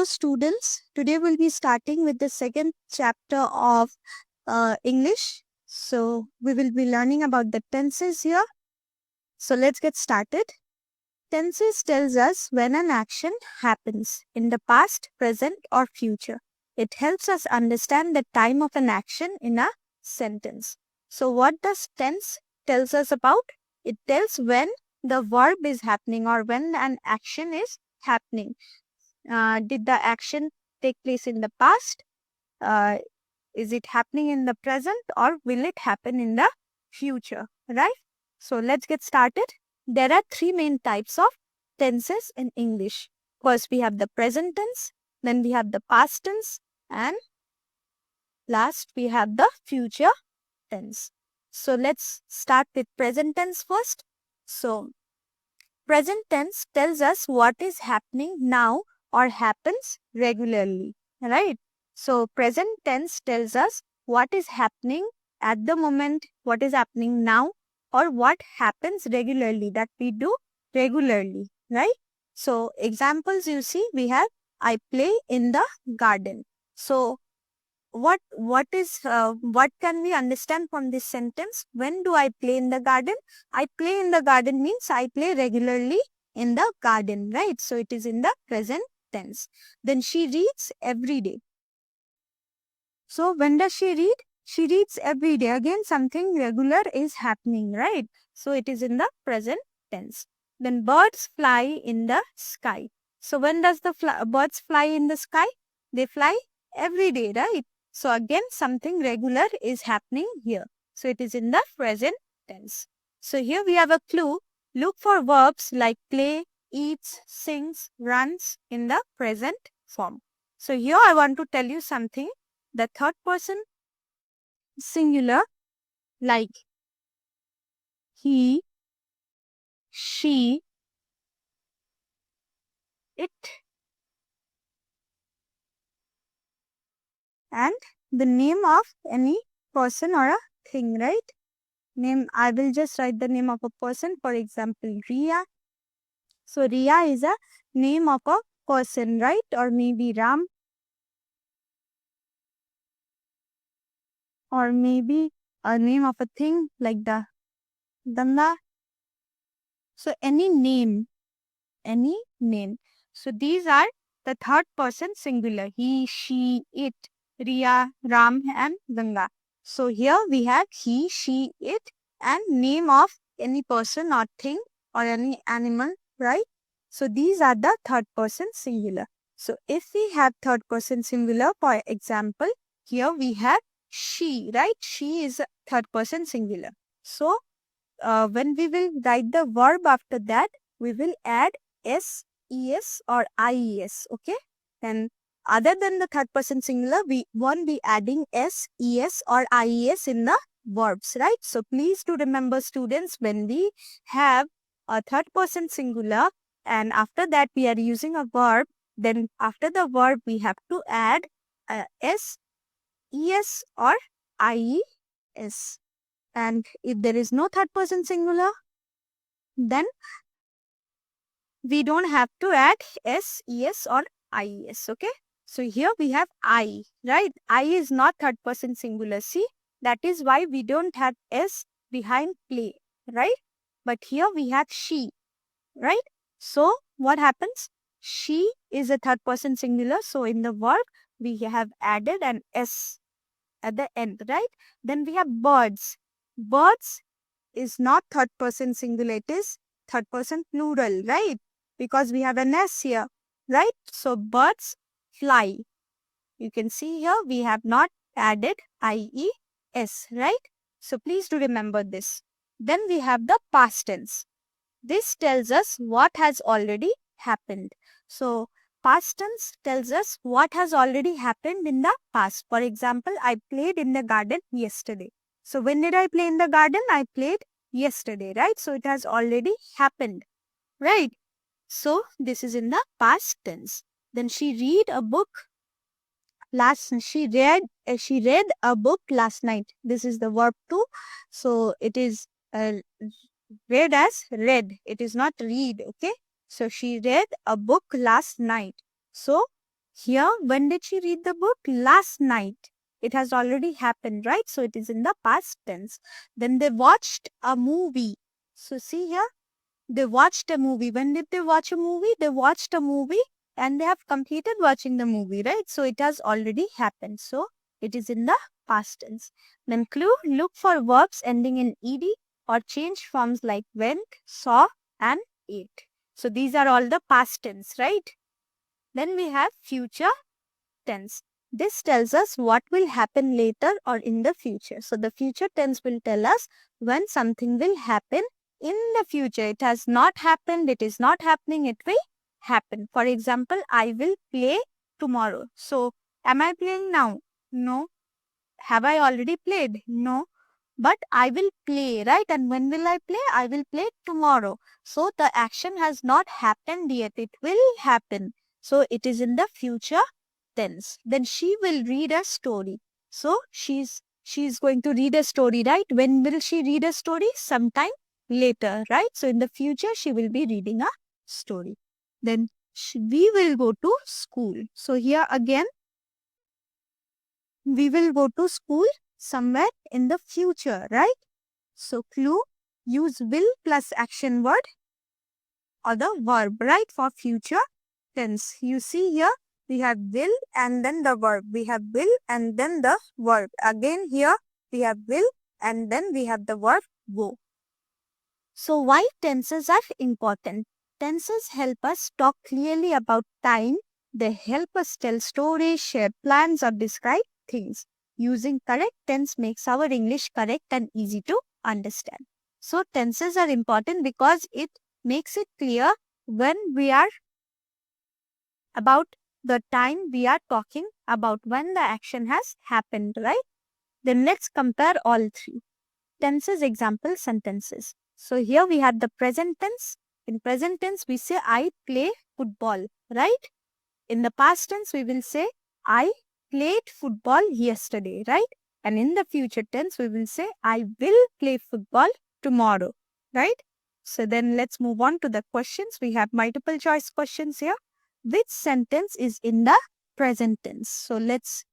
students, today we'll be starting with the second chapter of English. So we will be learning about the tenses here. So let's get started. Tenses tells us when an action happens in the past, present or future. It helps us understand the time of an action in a sentence. So what does tense tells us about? It tells when the verb is happening or when an action is happening. Did the action take place in the past? Is it happening in the present, or will it happen in the future? Right? So let's get started. There are three main types of tenses in English. First, we have the present tense, then we have the past tense, and last we have the future tense. So let's start with present tense first. So present tense tells us what is happening now or happens regularly, right? So present tense tells us what is happening at the moment, what is happening now, or what happens regularly, that we do regularly, right? So examples you see, we have I play in the garden. So what can we understand from this sentence? When do I play in the garden? I play in the garden means I play regularly in the garden, right? So it is in the present tense. Then she reads every day. So when does she read? She reads every day. Again, something regular is happening, right? So it is in the present tense. Then birds fly in the sky. So when does the birds fly in the sky? They fly every day, right? So again, something regular is happening here. So it is in the present tense. So here we have a clue. Look for verbs like play, eats, sings, runs in the present form. So here I want to tell you something. The third person singular like he, she, it, and the name of any person or a thing, right? Name, I will just write the name of a person. For example, Ria. So Ria is a name of a person, right? Or maybe Ram. Or maybe a name of a thing like the Ganga. So any name. So these are the third person singular. He, she, it, Ria, Ram and Ganga. So here we have he, she, it and name of any person or thing or any animal, right? So these are the third person singular. So if we have third person singular, for example, here we have she, right? She is a third person singular. So when we will write the verb after that, we will add s, es or ies, okay? And other than the third person singular, we won't be adding s, es or ies in the verbs, right? So please do remember, students, when we have a third person singular and after that we are using a verb, then after the verb we have to add s, es or ies. And if there is no third person singular, then we don't have to add s, es or ies, okay? So here we have I, right? I is not third person singular. See, that is why we don't have s behind play, right? But here we have she, right? So what happens? She is a third person singular. So in the verb, we have added an s at the end, right? Then we have birds. Birds is not third person singular, it is third person plural, right? Because we have an s here, right? So birds fly. You can see here we have not added ies, right? So please do remember this. Then we have the past tense. This tells us what has already happened. So past tense tells us what has already happened in the past. For example, I played in the garden yesterday. So when did I play in the garden? I played yesterday, right? So it has already happened, right? So this is in the past tense. Then she read a book she read a book last night. This is the verb to. So it is read as read. It is not read, okay? So she read a book last night. So Here, when did she read the book? Last night. It has already happened, right? So it is in the past tense. Then they watched a movie. So see here, they watched a movie. When did they watch a movie? They watched a movie and they have completed watching the movie, right? So it has already happened. So it is in the past tense. Then clue, look for verbs ending in ed or change forms like went, saw and ate. So these are all the past tense, right? Then we have future tense. This tells us what will happen later or in the future. So the future tense will tell us when something will happen in the future. It has not happened, it is not happening, it will happen. For example, I will play tomorrow. So am I playing now? No. Have I already played? No. But I will play, right? And when will I play? I will play tomorrow. So the action has not happened yet. It will happen. So it is in the future tense. Then she will read a story. So she's going to read a story, right? When will she read a story? Sometime later, right? So in the future, she will be reading a story. Then we will go to school. So here again, we will go to school somewhere in the future, right? So clue, use will plus action word or the verb, right? For future tense. You see here, we have will and then the verb. We have will and then the verb. Again here, we have will and then we have the verb go. So why tenses are important? Tenses help us talk clearly about time. They help us tell stories, share plans or describe things. Using correct tense makes our English correct and easy to understand. So tenses are important because it makes it clear when we are about the time we are talking about when the action has happened, right? Then let's compare all three. Tenses, example, sentences. So here we had the present tense. In present tense, we say I play football, right? In the past tense, we will say I played football yesterday, right? And in the future tense, we will say I will play football tomorrow, right? So then let's move on to the questions. We have multiple choice questions here. Which sentence is in the present tense? So let's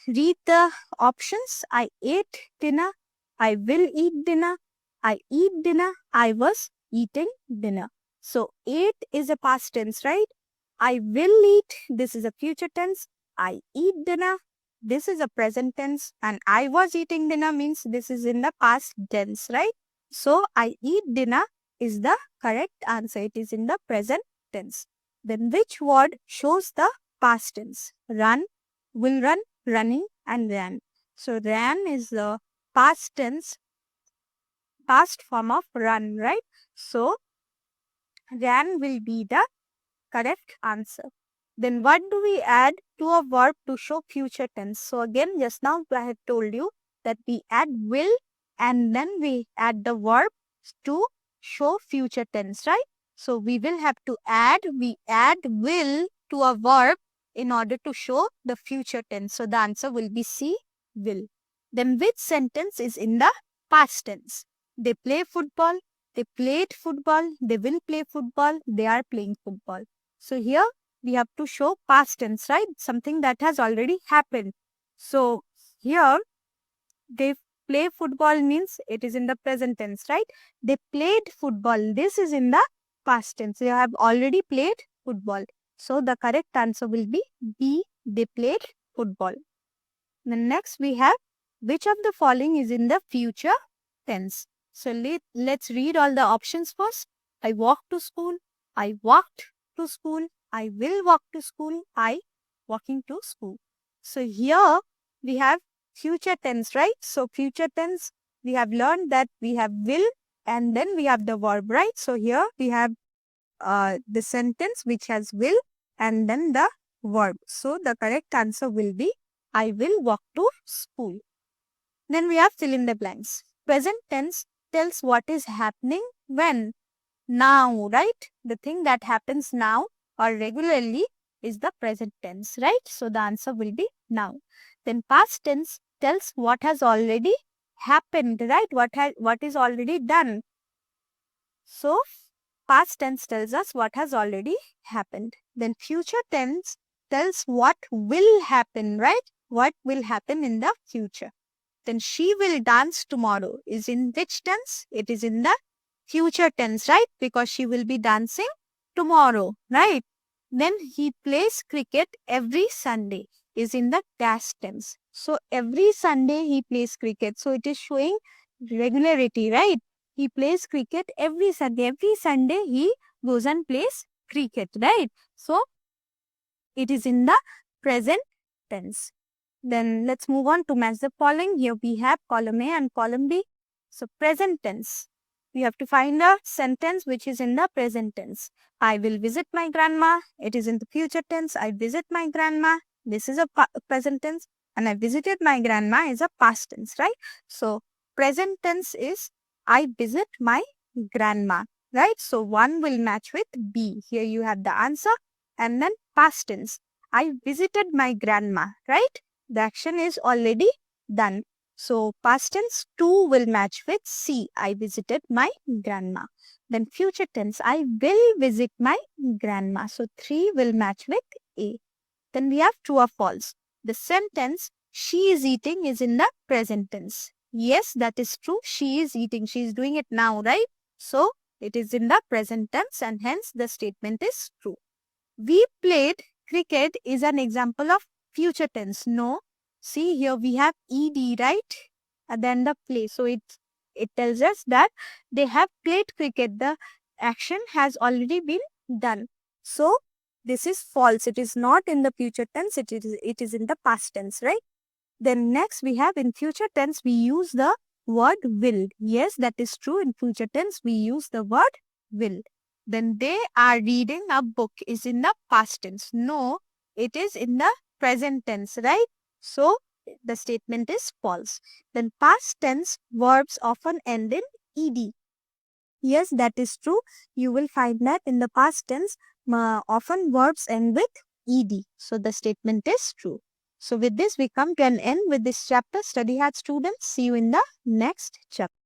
read the options. I ate dinner. I will eat dinner. I eat dinner. I was eating dinner. So ate is a past tense, right? I will eat. This is a future tense. I eat dinner. This is a present tense. And I was eating dinner means this is in the past tense, right? So I eat dinner is the correct answer. It is in the present tense. Then which word shows the past tense? Run, will run, running and ran. So ran is the past tense, past form of run, right? So ran will be the correct answer. Then what do we add to a verb to show future tense? So again, just now I had told you that we add will and then we add the verb to show future tense, right? So we will have to we add will to a verb in order to show the future tense. So the answer will be C, will. Then which sentence is in the past tense? They play football, they played football, they will play football, they are playing football. So here we have to show past tense, right? Something that has already happened. So here they play football means it is in the present tense, right? They played football. This is in the past tense. They have already played football. So the correct answer will be B. They played football. Then next we have which of the following is in the future tense. So let's read all the options first. I walked to school. I walked to school. I will walk to school. I walking to school. So here we have future tense, right? So future tense, we have learned that we have will and then we have the verb, right? So here we have the sentence which has will and then the verb. So the correct answer will be I will walk to school. Then we have fill in the blanks. Present tense tells what is happening when. Now, right? The thing that happens now or regularly is the present tense, right? So the answer will be now. Then past tense tells what has already happened, right? What is already done. So past tense tells us what has already happened. Then future tense tells what will happen, right? What will happen in the future. Then she will dance tomorrow is in which tense? It is in the future tense, right? Because she will be dancing tomorrow, right? Then he plays cricket every Sunday is in the past tense. So every Sunday he plays cricket. So it is showing regularity, right? He plays cricket every Sunday. Every Sunday he goes and plays cricket, right? So it is in the present tense. Then let's move on to match the following. Here we have column A and column B. So present tense. We have to find a sentence which is in the present tense. I will visit my grandma. It is in the future tense. I visit my grandma. This is a present tense. And I visited my grandma is a past tense, right? So present tense is I visit my grandma, right? So one will match with B. Here you have the answer. And then past tense. I visited my grandma, right? The action is already done. So past tense 2 will match with C. I visited my grandma. Then future tense. I will visit my grandma. So 3 will match with A. Then we have true or false. The sentence she is eating is in the present tense. Yes, that is true. She is eating. She is doing it now, right? So it is in the present tense and hence the statement is true. We played cricket is an example of future tense. No. See here we have ed, right? And then the play. So it tells us that they have played cricket. The action has already been done. So this is false. It is not in the future tense. It is in the past tense, right? Then next we have in future tense we use the word will. Yes, that is true. In future tense we use the word will. Then they are reading a book is in the past tense. No, it is in the present tense, right? So the statement is false. Then past tense verbs often end in ed. Yes, that is true. You will find that in the past tense often verbs end with ed. So the statement is true. So with this we come to an end with this chapter. Study hard students. See you in the next chapter.